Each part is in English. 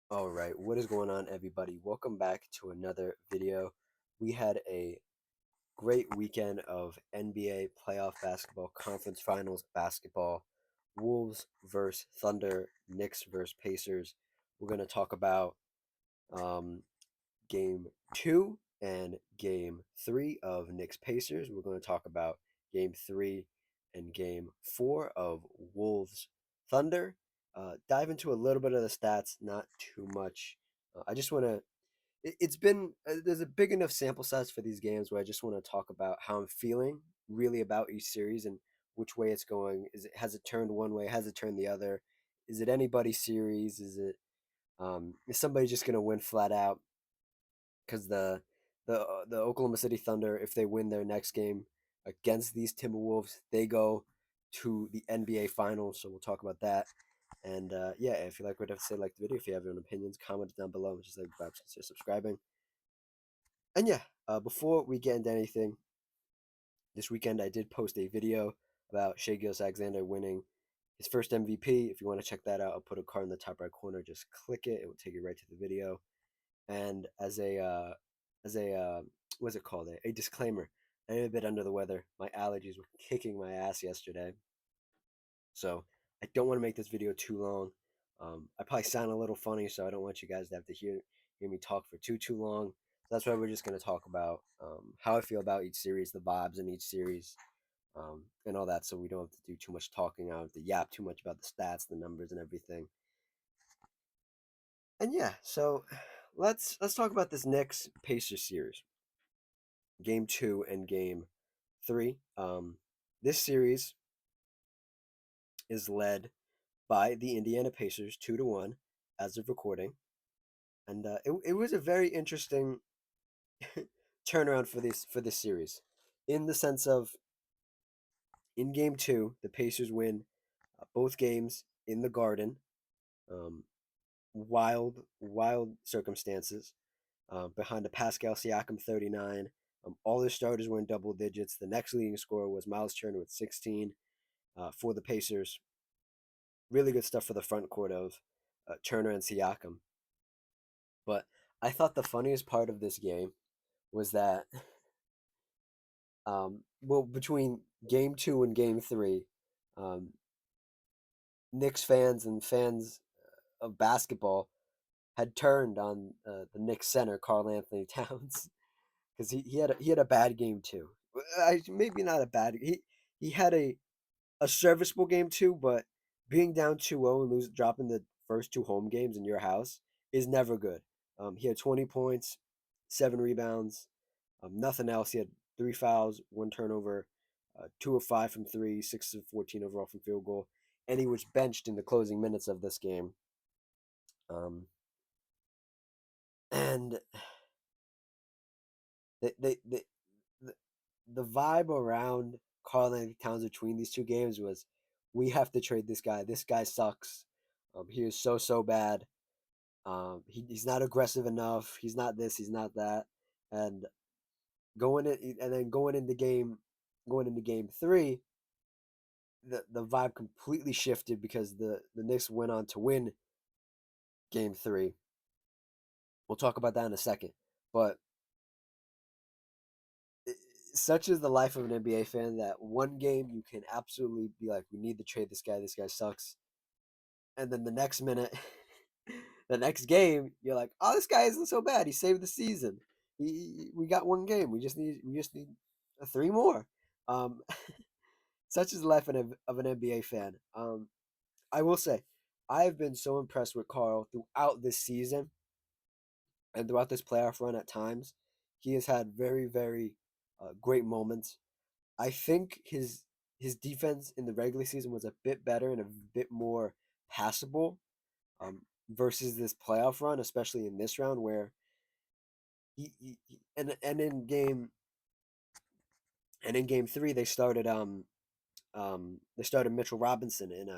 All right, what is going on, everybody? Welcome back to another video. We had a great weekend of NBA playoff basketball, conference finals basketball, Wolves versus Thunder, Knicks versus Pacers. We're going to talk about um, game two and game three of Knicks Pacers. We're going to talk about game three and game four of Wolves Thunder. Dive into a little bit of the stats, not too much. I just want to. It's been there's a big enough sample size for these games where I just want to talk about how I'm feeling really about each series and which way it's going. Has it turned one way? Has it turned the other? Is it anybody's series? Is somebody just gonna win flat out? Because the Oklahoma City Thunder, if they win their next game against these Timberwolves, they go to the NBA Finals. So we'll talk about that. And yeah, if you like what I have to say, like the video. If you have your own opinions, comment down below. Just like perhaps consider subscribing. And yeah, before we get into anything, this weekend I did post a video about Shai Gilgeous-Alexander winning his first MVP. If you want to check that out, I'll put a card in the top right corner. Just click it; it will take you right to the video. And as a what's it called? A disclaimer. I'm a bit under the weather. My allergies were kicking my ass yesterday, so I don't want to make this video too long. I probably sound a little funny, so I don't want you guys to have to hear me talk for too long. So that's why we're just going to talk about how I feel about each series, the vibes in each series, and all that. So we don't have to do too much talking. I don't have to yap too much about the stats, the numbers, and everything. And yeah, so let's talk about this Knicks Pacers series, game two and game three. This series is led by the Indiana Pacers 2-1 as of recording, and it was a very interesting turnaround for this series, in the sense of in game two the Pacers win both games in the Garden. Um, wild circumstances. Behind a Pascal Siakam 39. All their starters were in double digits. The next leading scorer was Miles Turner with 16 for the Pacers. Really good stuff for the front court of Turner and Siakam. But I thought the funniest part of this game was that, well, between game two and game three, um, Knicks fans and fans of basketball had turned on the Knicks center, Karl Anthony Towns, because he had a bad game too. Maybe not a bad. He had a serviceable game too, but being down 2-0 and dropping the first two home games in your house is never good. He had 20 points, 7 rebounds, nothing else. He had 3 fouls, 1 turnover, 2 of 5 from three, 6 of 14 overall from field goal, and he was benched in the closing minutes of this game. Um, and they the, the vibe around Karl Anthony Towns between these two games was, we have to trade this guy. This guy sucks. He is so bad. He's not aggressive enough. He's not this. He's not that. And going into game three, the vibe completely shifted because the Knicks went on to win game three. We'll talk about that in a second. But such is the life of an NBA fan that one game you can absolutely be like, we need to trade this guy. This guy sucks. And then the next minute, the next game, you're like, oh, this guy isn't so bad. He saved the season. We got one game. We just need three more. Um, such is the life of an NBA fan. I will say, I've been so impressed with Carl throughout this season and throughout this playoff run. At times, he has had very great moments. I think his defense in the regular season was a bit better and a bit more passable, versus this playoff run, especially in this round where and in game three they started Mitchell Robinson in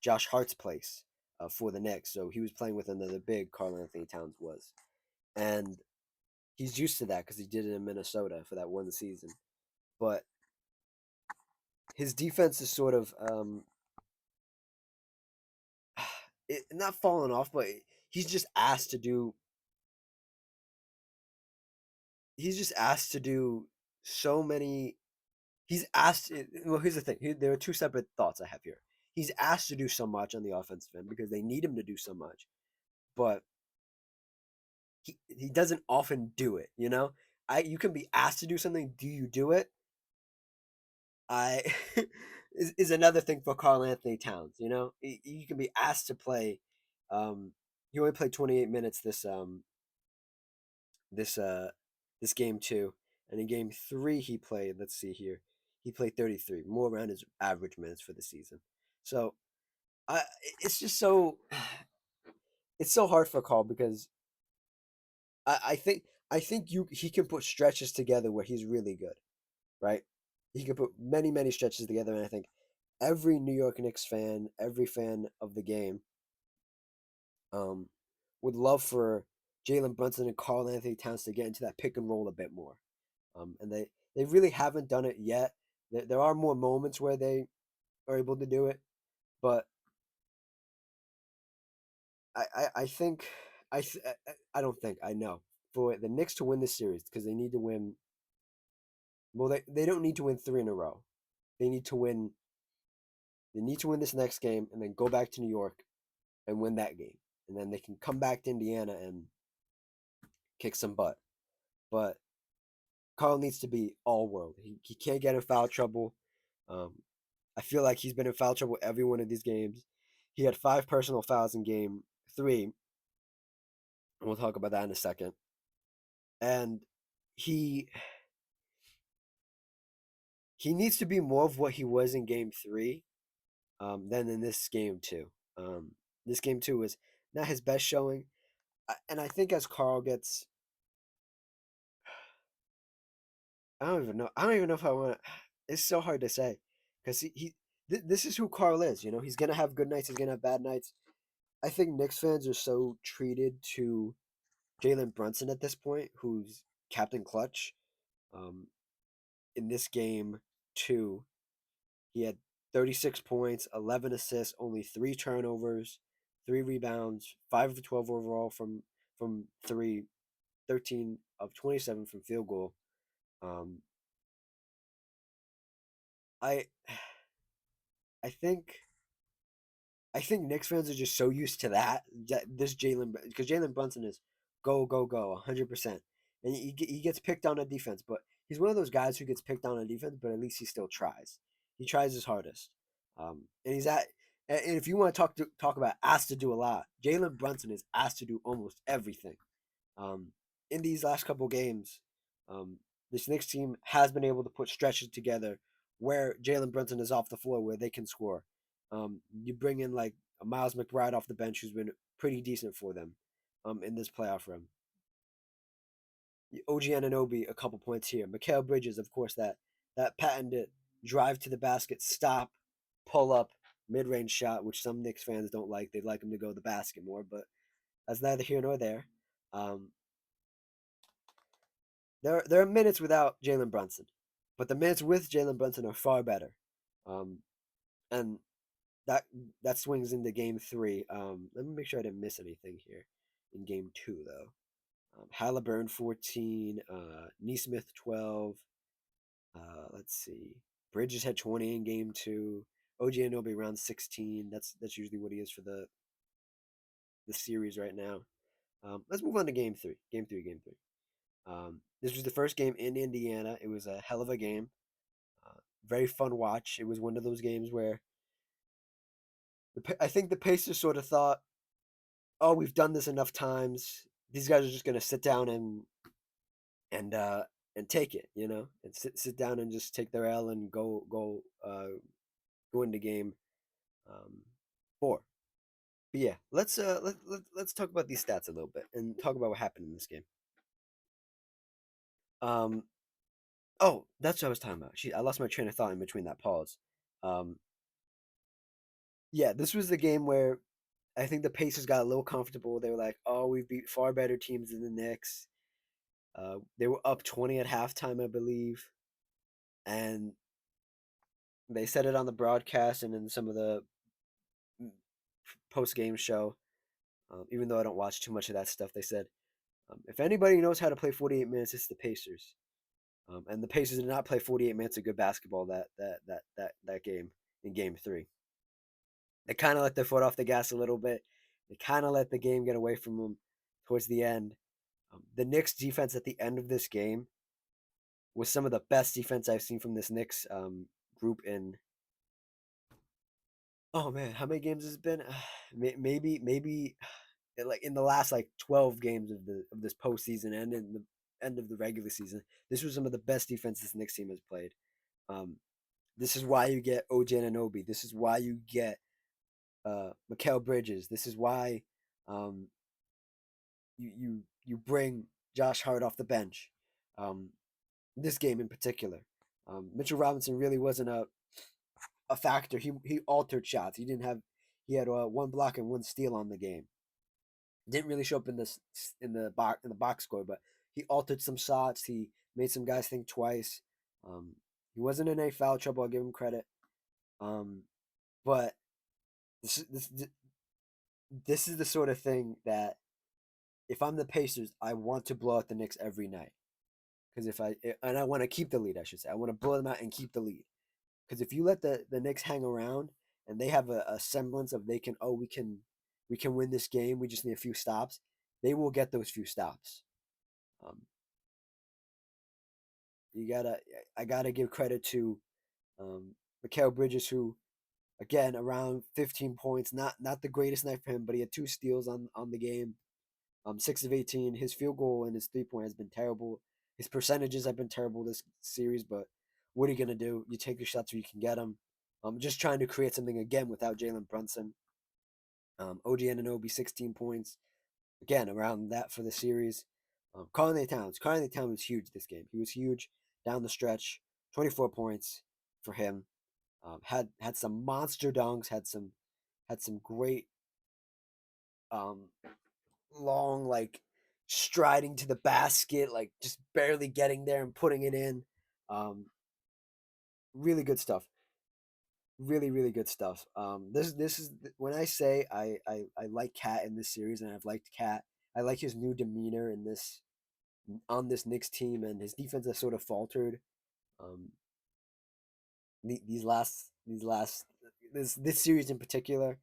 Josh Hart's place for the Knicks, so he was playing with another big. Karl Anthony Towns was, and he's used to that because he did it in Minnesota for that one season. But his defense is sort of not falling off, but he's just asked to do he's just asked to do so many. He's asked. Well, here's the thing. There are two separate thoughts I have here. He's asked to do so much on the offensive end because they need him to do so much, but he doesn't often do it. You can be asked to do something. Do you do it? I is another thing for Carl Anthony Towns. You can be asked to play. He only played 28 minutes this uh this game two, and in game three he played. Let's see here, he played 33, more around his average minutes for the season. So I it's just so it's so hard for Carl because I think you he can put stretches together where he's really good, right? He can put many stretches together, and I think every New York Knicks fan, every fan of the game, um, would love for Jalen Brunson and Carl Anthony Towns to get into that pick and roll a bit more. And they really haven't done it yet. There are more moments where they are able to do it, but I think I don't think I know for the Knicks to win this series because they need to win. Well, they don't need to win three in a row. They need to win. They need to win this next game and then go back to New York and win that game, and then they can come back to Indiana and kick some butt. But Carl needs to be all world. He can't get in foul trouble. Um, I feel like he's been in foul trouble every one of these games. He had 5 personal fouls in game three, and we'll talk about that in a second. And he he needs to be more of what he was in game three, than in this game two. This game two was not his best showing, and I think as Carl gets, I don't even know. I don't even know if I want. It's so hard to say because this is who Carl is. He's gonna have good nights. He's gonna have bad nights. I think Knicks fans are so treated to Jalen Brunson at this point, who's Captain Clutch. Um, in this game, two, he had 36 points, 11 assists, only 3 turnovers, 3 rebounds, 5 of 12 overall from three, 13 of 27 from field goal. Um, I I think I think Knicks fans are just so used to that this Jalen because Jalen Brunson is go go go 100%, and he gets picked on defense, but he's one of those guys who gets picked on defense, but at least he still tries. He tries his hardest, and he's at. And if you want to talk about asked to do a lot, Jalen Brunson is asked to do almost everything. Um, in these last couple games, um, this Knicks team has been able to put stretches together where Jalen Brunson is off the floor where they can score. You bring in like a Miles McBride off the bench who's been pretty decent for them in this playoff run. OG Anunoby, a couple points here. Mikal Bridges, of course, that patented drive to the basket, stop, pull up, mid range shot, which some Knicks fans don't like. They'd like him to go to the basket more, but that's neither here nor there. Um, there are minutes without Jalen Brunson, but the minutes with Jalen Brunson are far better, um, and that that swings into game three. Let me make sure I didn't miss anything here in game two though. Halliburton 14, Neesmith 12. Let's see, Bridges had 20 in game two. OG Anunoby around 16. That's usually what he is for the series right now. Let's move on to game three. Game three. This was the first game in Indiana. It was a hell of a game. Uh, Very fun watch. It was one of those games where I think the Pacers sort of thought, "Oh, we've done this enough times. These guys are just going to sit down and uh, and take it, and sit down and just take their L and go into game um, four." But yeah, let's talk about these stats a little bit and talk about what happened in this game. Um, oh, that's what I was talking about. I lost my train of thought in between that pause. Um, yeah, this was the game where I think the Pacers got a little comfortable. They were like, "Oh, we've beat far better teams than the Knicks." They were up 20 at halftime, I believe, and they said it on the broadcast and in some of the post game show. Even though I don't watch too much of that stuff, they said if anybody knows how to play 48 minutes, it's the Pacers. And the Pacers did not play 48 minutes of good basketball that game in Game 3. They kind of let their foot off the gas a little bit. They kind of let the game get away from them towards the end. The Knicks defense at the end of this game was some of the best defense I've seen from this Knicks group in. Oh man, how many games has it been? Maybe like in the last like 12 games of this postseason and in the end of the regular season. This was some of the best defense this Knicks team has played. Um, this is why you get OJ Anunoby. This is why you get Mikal Bridges. This is why um, you bring Josh Hart off the bench. Um, this game in particular, Mitchell Robinson really wasn't a factor. He altered shots. He had one block and one steal on the game. Didn't really show up in the box score, but he altered some shots. He made some guys think twice. Um, he wasn't in any foul trouble. I'll give him credit. Um, but this this this is the sort of thing that if I'm the Pacers, I want to blow out the Knicks every night. Because I want to keep the lead, I should say. I want to blow them out and keep the lead. Because if you let the Knicks hang around and they have a semblance of they can we can win this game. We just need a few stops. They will get those few stops. Um, you gotta I gotta give credit to Mikal Bridges, who again around 15 points, not the greatest night for him, but he had two steals on the game. 6 of 18. His field goal and his 3 point has been terrible. His percentages have been terrible this series, but what are you gonna do? You take your shots where you can get them. Just trying to create something again without Jalen Brunson. OG Anunoby 16 points again around that for the series. Carly Towns was huge this game. He was huge down the stretch. 24 points for him. Had some monster dunks. Had some great um, long like striding to the basket, like just barely getting there and putting it in. Um, really good stuff. Really good stuff. This is when I say I like Cat in this series, and I've liked Cat. I like his new demeanor in this on this Knicks team, and his defense has sort of faltered. Um, these last this series in particular,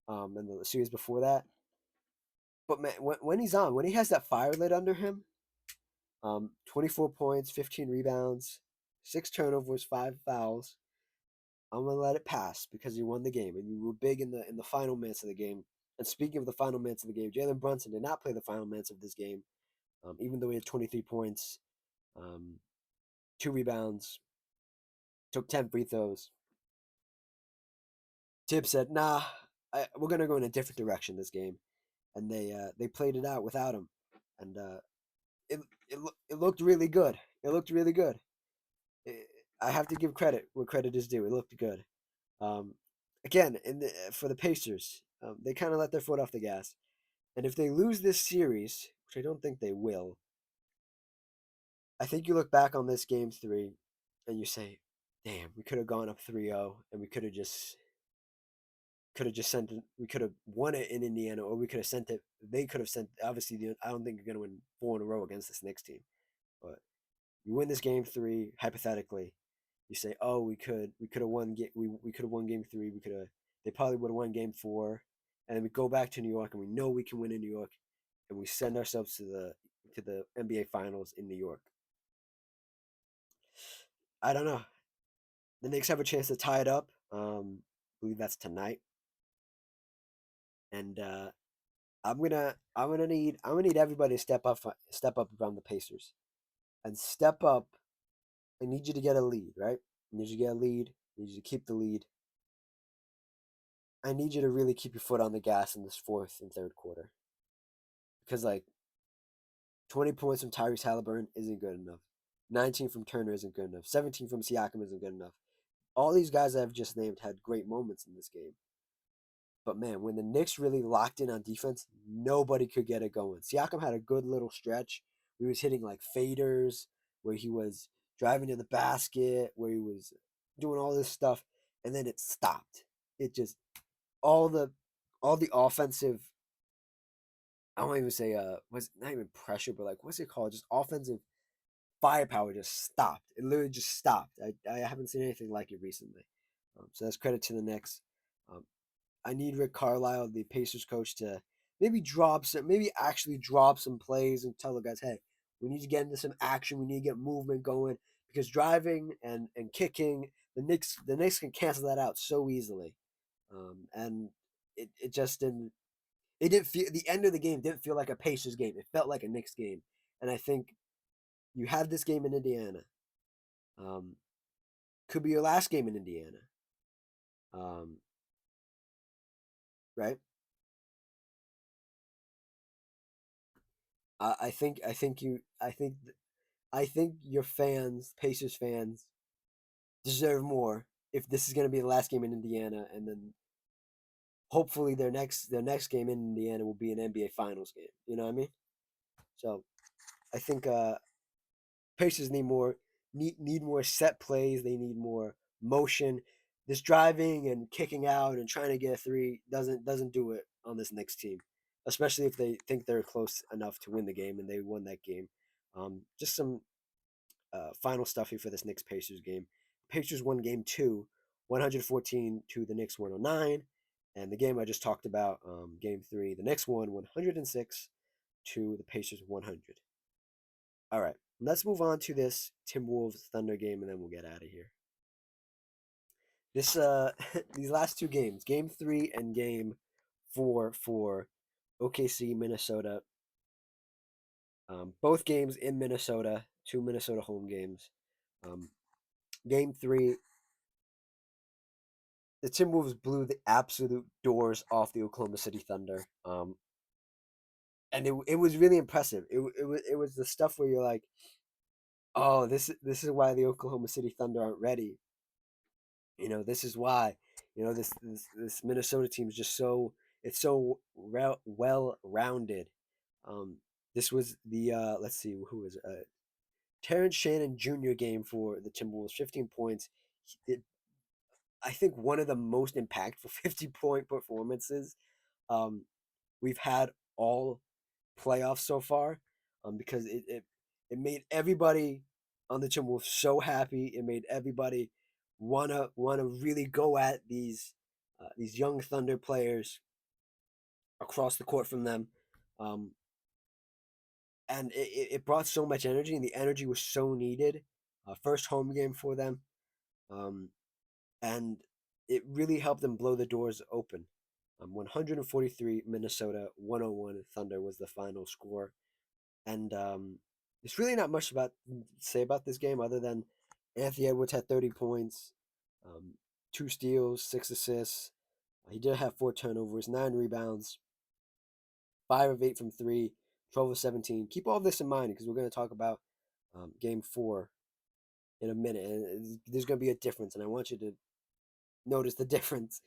and the series before that. But man, when he's on, when he has that fire lit under him, 24 points, 15 rebounds, 6 turnovers, 5 fouls. I'm gonna let it pass because you won the game and you were big in the final minutes of the game. And speaking of the final minutes of the game, Jalen Brunson did not play the final minutes of this game, even though he had 23 points, um, 2 rebounds, took 10 free throws. Tibbs said, "Nah, we're gonna go in a different direction this game," and they played it out without him, and it looked really good. It looked really good. I have to give credit where credit is due. It looked good. Um, again, for the Pacers, they kind of let their foot off the gas, and if they lose this series, which I don't think they will, I think you look back on this game 3, and you say, "Damn, we could have gone up 3-0, and we could have just sent it. We could have won it in Indiana, or we could have sent it. They could have sent. Obviously, I don't think you're going to win 4 in a row against this Knicks team, but you win this game 3 hypothetically. You say, oh, we could have won. We could have won game 3. We could have. They probably would have won game 4, and then we go back to New York, and we know we can win in New York, and we send ourselves to the NBA Finals in New York. I don't know. The Knicks have a chance to tie it up. I believe that's tonight, and I'm gonna need everybody to step up around the Pacers and step up. I need you to get a lead, right? I need you to get a lead. I need you to keep the lead. I need you to really keep your foot on the gas in this fourth and third quarter because like 20 points from Tyrese Halliburton isn't good enough. 19 from Turner isn't good enough. 17 from Siakam isn't good enough. All these guys I've just named had great moments in this game. But man, when the Knicks really locked in on defense, nobody could get it going. Siakam had a good little stretch. He was hitting like faders, where he was driving to the basket, where he was doing all this stuff, and then it stopped. It just all the offensive I won't even say was not even pressure, but like what's it called? Just offensive firepower just stopped. It literally just stopped. I haven't seen anything like it recently. So that's credit to the Knicks. Um, I need Rick Carlisle, the Pacers coach, to maybe actually drop some plays and tell the guys, hey, we need to get into some action. We need to get movement going because driving and kicking, the Knicks can cancel that out so easily. And it just didn't. It didn't feel the end of the game didn't feel like a Pacers game. It felt like a Knicks game. And I think you have this game in Indiana. Um, could be your last game in Indiana. Um, right? I think your fans, Pacers fans, deserve more if this is going to be the last game in Indiana, and then hopefully their next game in Indiana will be an NBA Finals game. You know what I mean? So I think Pacers need more set plays. They need more motion. This driving and kicking out and trying to get a three doesn't do it on this Knicks team, especially if they think they're close enough to win the game and they won that game. Just some final stuff here for this Knicks Pacers game. Pacers won game two, 114 to the Knicks 109. And the game I just talked about, game three, the Knicks won 106 to the Pacers 100. All right, let's move on to this Timberwolves Thunder game, and then we'll get out of here. This these last two games, game three and game four for OKC Minnesota. Both games in Minnesota, two Minnesota home games. Um, game three, the Timberwolves blew the absolute doors off the Oklahoma City Thunder. And it was really impressive. It was the stuff where you're like, oh, this is why the Oklahoma City Thunder aren't ready. This is why. This Minnesota team is just well rounded. Um, this was the let's see who was Terrence Shannon Jr. game for the Timberwolves, 15 points. It, I think one of the most impactful 50-point performances um, we've had all playoffs so far, because it made everybody on the Timberwolves so happy. It made everybody wanna really go at these young Thunder players across the court from them, um, and it brought so much energy, and the energy was so needed. First home game for them, um, and it really helped them blow the doors open. 143 Minnesota, 101 Thunder was the final score. And there's really not much about to say about this game other than Anthony Edwards had 30 points, um, 2 steals, 6 assists. He did have 4 turnovers, 9 rebounds, 5 of 8 from three, 12 of 17. Keep all of this in mind because we're going to talk about game four in a minute, and there's going to be a difference, and I want you to notice the difference.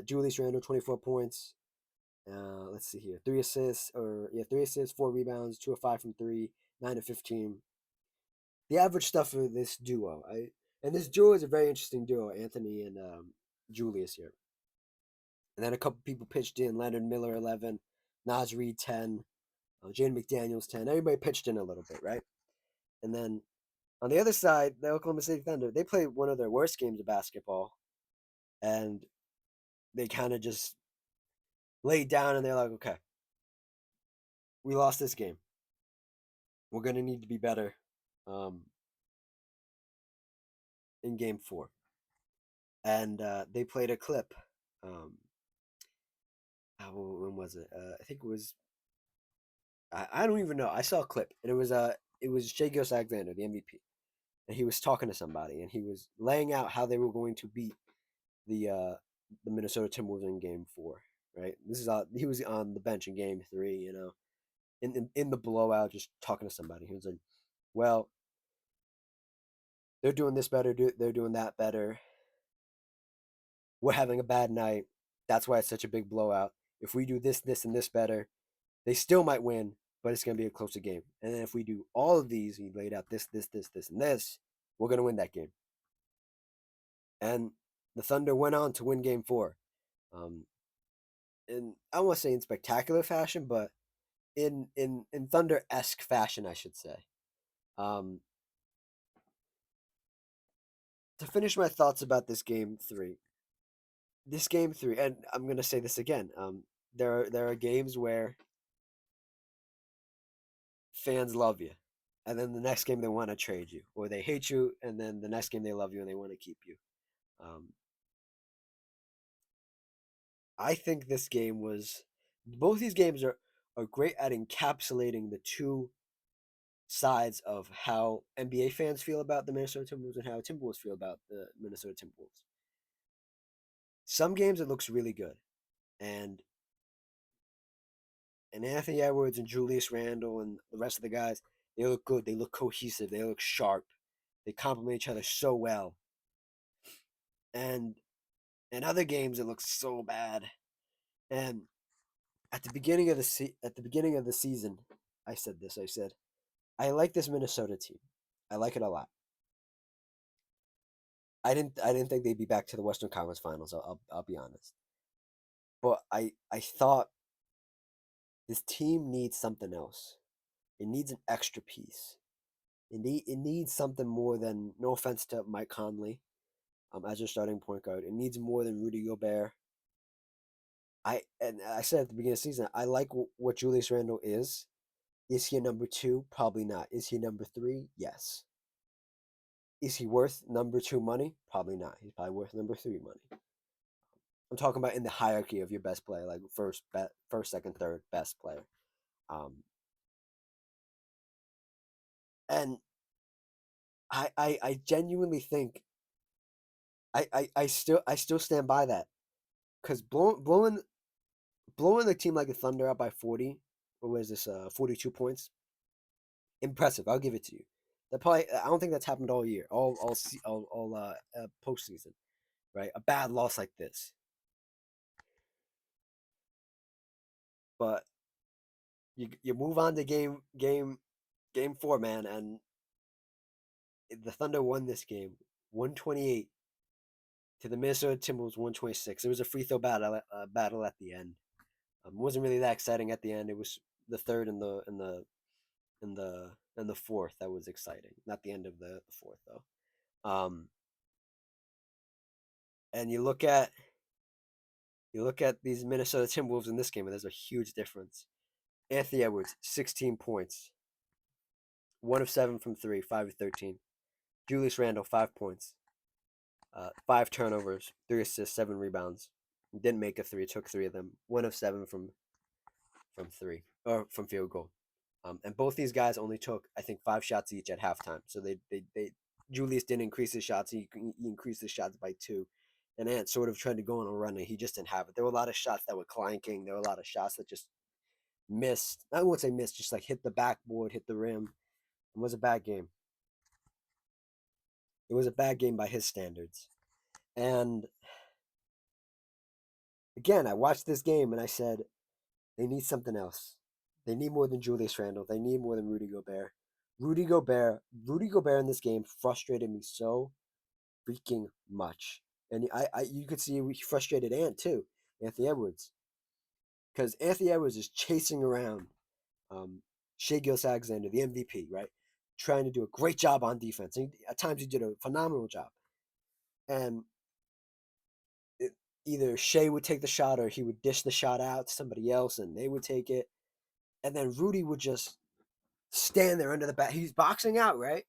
Julius Randle, 24 points. Let's see here, 3 assists, 4 rebounds, 2 of 5 from three, 9 of 15. The average stuff for this duo. And this duo is a very interesting duo, Anthony and Julius here. And then a couple people pitched in: Leonard Miller 11, Naz Reid 10, Jaden McDaniels 10. Everybody pitched in a little bit, right? And then on the other side, the Oklahoma City Thunder, they played one of their worst games of basketball, and they kind of just laid down and they're like, okay, we lost this game. We're gonna need to be better um, in game four. And they played a clip. Um, when was it? I think it was. I don't even know. I saw a clip, and it was Shai Gilgeous-Alexander, the MVP, and he was talking to somebody, and he was laying out how they were going to beat the uh, the Minnesota Timberwolves in Game Four. Right. He was on the bench in Game Three. In the blowout, just talking to somebody. He was like, "Well, they're doing this better. They're doing that better. We're having a bad night. That's why it's such a big blowout. If we do this, this, and this better, they still might win, but it's going to be a closer game. And then if we do all of these, he laid out this, and this, we're going to win that game." And the Thunder went on to win Game 4. Um, and I don't want to say in spectacular fashion, but in Thunder-esque fashion, I should say. Um, to finish my thoughts about this game three, and I'm gonna say this again. There are games where fans love you, and then the next game they want to trade you, or they hate you, and then the next game they love you and they want to keep you. Um, I think this game was both these games are great at encapsulating the two sides of how NBA fans feel about the Minnesota Timberwolves and how Timberwolves feel about the Minnesota Timberwolves. Some games it looks really good, and Anthony Edwards and Julius Randle and the rest of the guys, they look good. They look cohesive. They look sharp. They complement each other so well. And in other games, it looks so bad. And at the beginning of the season, I said this. I said I like this Minnesota team. I like it a lot. I didn't think they'd be back to the Western Conference Finals. I'll be honest. But I thought this team needs something else. It needs an extra piece. It needs something more than, no offense to Mike Conley, as your starting point guard. It needs more than Rudy Gobert. I said at the beginning of the season, I like what Julius Randle is. Is he a number two? Probably not. Is he number three? Yes. Is he worth number two money? Probably not. He's probably worth number three money. I'm talking about in the hierarchy of your best player, like first, second, third best player. Um, and I genuinely think I still stand by that, because blowing the team like the Thunder up by 40, what was this, 42 points, impressive. I'll give it to you. That probably, I don't think that's happened all year, all postseason, right? A bad loss like this, but you move on to game four, man, and the Thunder won this game 128 to the Minnesota Timberwolves 126. It was a free throw battle at the end. It wasn't really that exciting at the end. It was the third and the fourth that was exciting. Not the end of the fourth though. And you look at these Minnesota Timberwolves in this game, and there's a huge difference. Anthony Edwards, 16 points, 1 of 7 from three, 5 of 13. Julius Randle, 5 points, 5 turnovers, 3 assists, 7 rebounds. Didn't make a three, took three of them. 1 of 7 from three, or from field goal. And both these guys only took, I think, 5 shots each at halftime. So they Julius didn't increase his shots. He increased his shots by 2. And Ant sort of tried to go on a run, and he just didn't have it. There were a lot of shots that were clanking. There were a lot of shots that just missed. I won't say missed, just like hit the backboard, hit the rim. It was a bad game. It was a bad game by his standards. And again, I watched this game and I said, they need something else. They need more than Julius Randle. They need more than Rudy Gobert. Rudy Gobert in this game frustrated me so freaking much. And you could see he frustrated Anthony Edwards, because Anthony Edwards is chasing around Shai Gilgeous-Alexander, the MVP, right? Trying to do a great job on defense. And at times he did a phenomenal job. And either Shai would take the shot or he would dish the shot out to somebody else and they would take it. And then Rudy would just stand there under the bat. He's boxing out, right?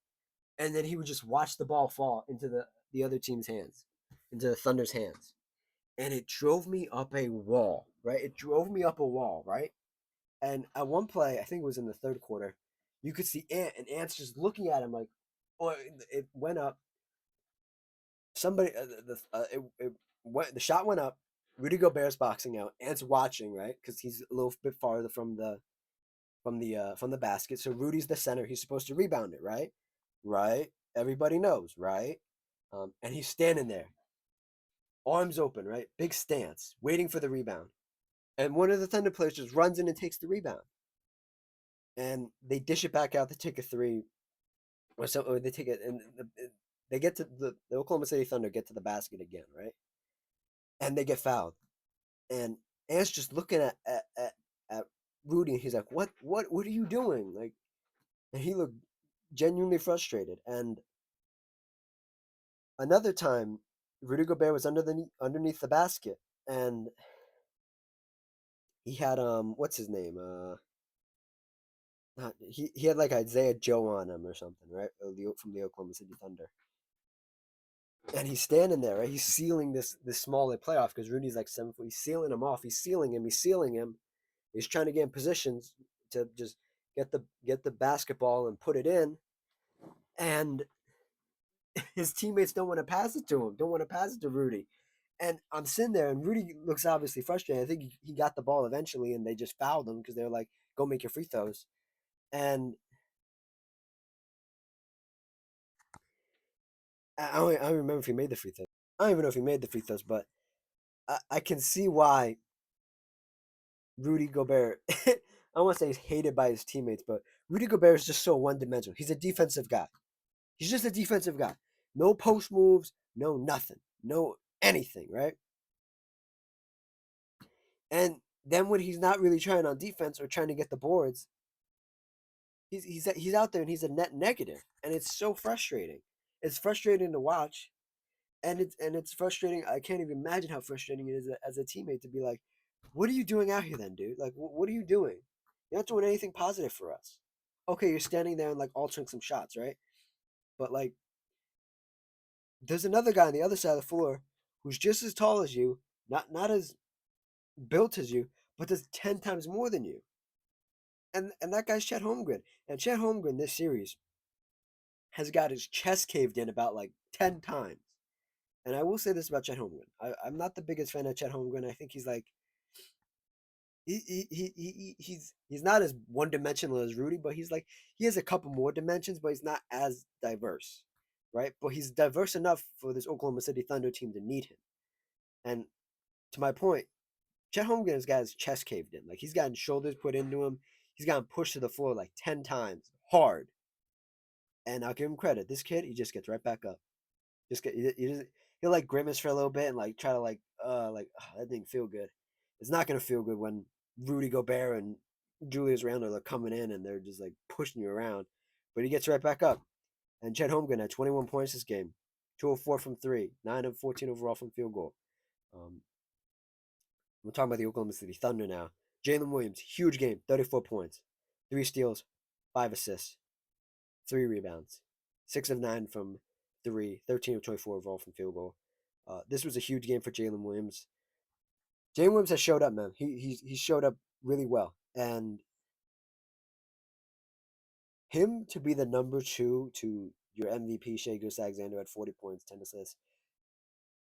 And then he would just watch the ball fall into the other team's hands, into the Thunder's hands. And it drove me up a wall, right? It drove me up a wall, right? And at one play, I think it was in the third quarter, you could see Ant's just looking at him like, oh, it went up. Somebody, the shot went up. Rudy Gobert's boxing out. Ant's watching, right? Because he's a little bit farther from the basket. So Rudy's the center. He's supposed to rebound it, right? Right. Everybody knows, right? And he's standing there, arms open, right? Big stance, waiting for the rebound. And one of the Thunder players just runs in and takes the rebound. And they dish it back out to take a three, or they take it, and they get to the Oklahoma City Thunder get to the basket again, right? And they get fouled. And Ant's just looking at Rudy, and he's like, what are you doing? Like, and he looked genuinely frustrated. And another time, Rudy Gobert was underneath the basket, and he had what's his name? Not, he had like Isaiah Joe on him or something, right? From the Oklahoma City Thunder. And he's standing there, right? He's sealing this smaller playoff because Rudy's like 7 foot. He's sealing him off. He's sealing him. He's sealing him. He's trying to get in positions to just get the basketball and put it in. And his teammates don't want to pass it to him. Don't want to pass it to Rudy. And I'm sitting there, and Rudy looks obviously frustrated. I think he got the ball eventually, and they just fouled him because they're like, "Go make your free throws." And I don't remember if he made the free throws. I don't even know if he made the free throws, but I can see why Rudy Gobert. I want to say he's hated by his teammates, but Rudy Gobert is just so one dimensional. He's a defensive guy. He's just a defensive guy. No post moves, no nothing, no anything, right? And then when he's not really trying on defense or trying to get the boards, he's out there and he's a net negative, and it's so frustrating. It's frustrating to watch, and it's frustrating. I can't even imagine how frustrating it is as a teammate to be like, "What are you doing out here, then, dude? Like, what are you doing? You're not doing anything positive for us. Okay, you're standing there and like altering some shots, right? But like, there's another guy on the other side of the floor who's just as tall as you, not as built as you, but does 10 times more than you. And that guy's Chet Holmgren. And Chet Holmgren this series has got his chest caved in about like 10 times. And I will say this about Chet Holmgren. I'm not the biggest fan of Chet Holmgren. I think he's like he's not as one dimensional as Rudy, but he's like he has a couple more dimensions, but he's not as diverse, right? But he's diverse enough for this Oklahoma City Thunder team to need him. And to my point, Chet Holmgren has got his chest caved in. Like he's gotten shoulders put into him. He's gotten pushed to the floor like 10 times hard. And I'll give him credit. This kid, he just gets right back up. Just get he'll like grimace for a little bit and like try to that didn't feel good. It's not gonna feel good when Rudy Gobert and Julius Randle are coming in and they're just like pushing you around. But he gets right back up. And Chet Holmgren had 21 points this game, 2 of 4 from three, 9 of 14 overall from field goal. Um, we're talking about the Oklahoma City Thunder now. Jalen Williams, huge game, 34 points, 3 steals, 5 assists, 3 rebounds, 6 of 9 from three, 13 of 24 overall from field goal. This was a huge game for Jalen Williams. Jalen Williams has showed up, man. He showed up really well, and him to be the number two to your MVP Shai Gilgeous-Alexander at 40 points, 10 assists,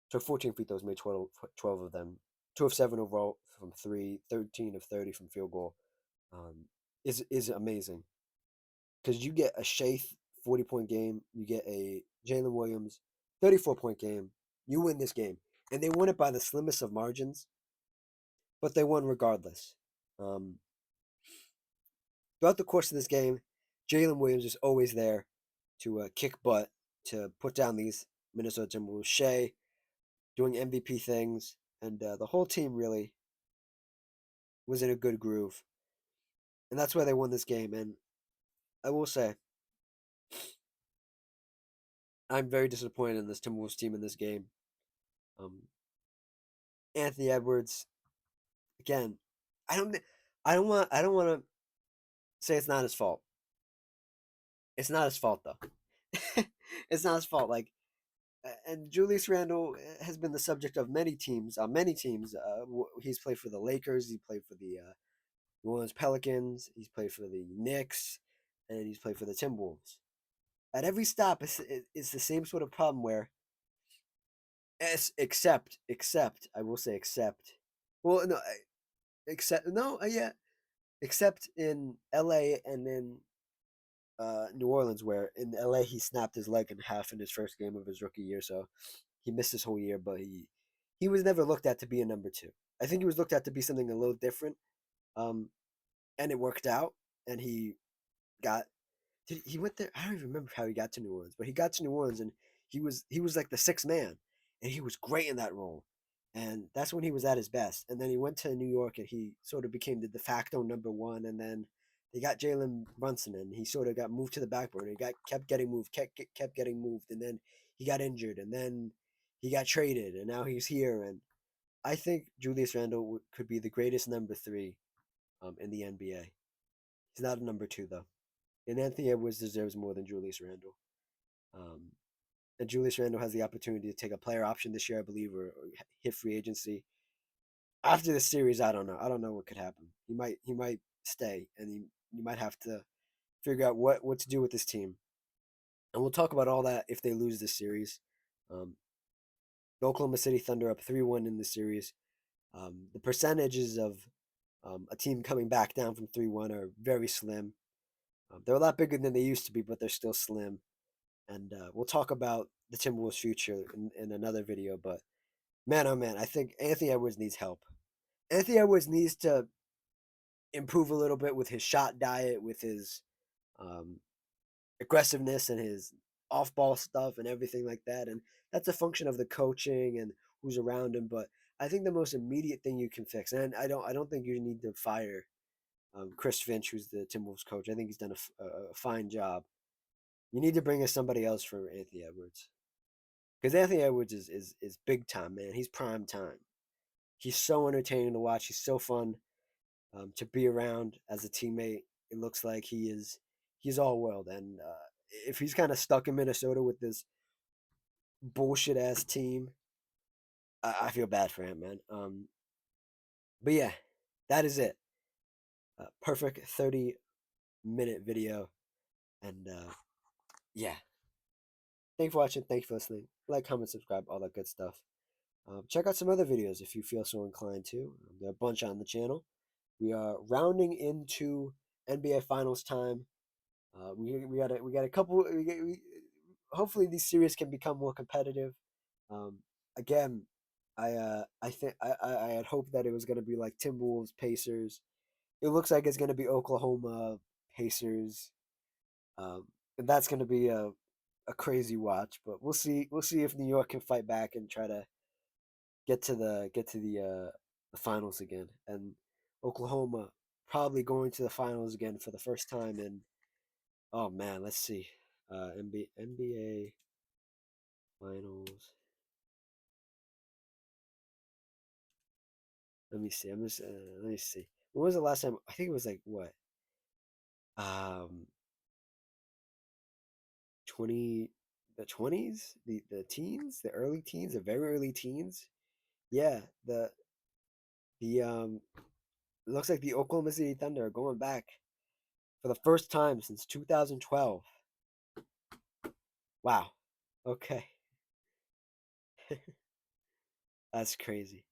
took 14 free throws, made 12 of them, 2 of 7 overall from three, 13 of 30 from field goal. Is amazing because you get a Shai 40-point game, you get a Jalen Williams 34-point game, you win this game, and they won it by the slimmest of margins, but they won regardless. Um, Throughout the course of this game, Jalen Williams is always there to kick butt, to put down these Minnesota Timberwolves. Shai doing MVP things, and the whole team really was in a good groove, and that's why they won this game. And I will say, I'm very disappointed in this Timberwolves team in this game. Um, Anthony Edwards, again, I don't, I don't want to say it's not his fault. It's not his fault though. It's not his fault. Like, and Julius Randle has been the subject of many teams. Many teams. He's played for the Lakers. He played for the New Orleans Pelicans. He's played for the Knicks, and he's played for the Timberwolves. At every stop, it's the same sort of problem where, except I will say except. Well, no, except no, yeah, except in L.A. and in New Orleans, where in LA he snapped his leg in half in his first game of his rookie year, so he missed his whole year. But he was never looked at to be a number two. I think he was looked at to be something a little different, um, and it worked out. And he got he went there. I don't even remember how he got to New Orleans, but he got to New Orleans and he was like the sixth man, and he was great in that role. and that's when he was at his best. And then he went to New York, and he sort of became the de facto number one. And then they got Jalen Brunson, and he sort of got moved to the back burner. He kept getting moved, kept getting moved, and then he got injured, and then he got traded, and now he's here. And I think Julius Randle could be the greatest number three in the NBA. He's not a number two though, and Anthony Edwards deserves more than Julius Randle. Um, and Julius Randle has the opportunity to take a player option this year, I believe, or hit free agency. After this series, I don't know. I don't know what could happen. He might stay, and you might have to figure out what to do with this team. And we'll talk about all that if they lose this series. Um, the Oklahoma City Thunder up 3-1 in the series. The percentages of a team coming back down from 3-1 are very slim. They're a lot bigger than they used to be, but they're still slim. And we'll talk about the Timberwolves' future in another video. But man, oh man, I think Anthony Edwards needs help. Anthony Edwards needs to improve a little bit with his shot diet, with his um, aggressiveness and his off-ball stuff and everything like that. And that's a function of the coaching and who's around him. But I think the most immediate thing you can fix, and I don't think you need to fire Chris Finch, who's the Timberwolves coach. I think he's done a fine job. You need to bring in somebody else for Anthony Edwards, because Anthony Edwards is big time, man. He's prime time. He's so entertaining to watch. He's so fun to be around as a teammate. It looks like he's all world. And if he's kind of stuck in Minnesota with this bullshit ass team, I feel bad for him, man. But yeah, that is it. Perfect 30-minute video, and yeah. Thanks for watching. Thanks for listening. Like, comment, subscribe, all that good stuff. Check out some other videos if you feel so inclined to. There are a bunch on the channel. We are rounding into NBA Finals time. We got a couple. Hopefully these series can become more competitive. Um, again, I had hoped that it was going to be like Timberwolves Pacers. It looks like it's going to be Oklahoma Pacers. And that's going to be a crazy watch. But we'll see. We'll see if New York can fight back and try to get to the finals again. And Oklahoma probably going to the finals again for the first time in, oh man, let's see. NBA finals. Let me see. Let me see. When was the last time? I think it was like what? Um 20 the 20s, the teens, the early teens, the very early teens. Yeah, the it looks like the Oklahoma City Thunder are going back for the first time since 2012. Wow. Okay. That's crazy.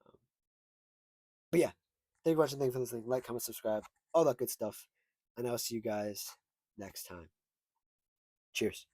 Um, but yeah, thank you for watching. Thank you for listening. Like, comment, subscribe, all that good stuff. And I'll see you guys next time. Cheers.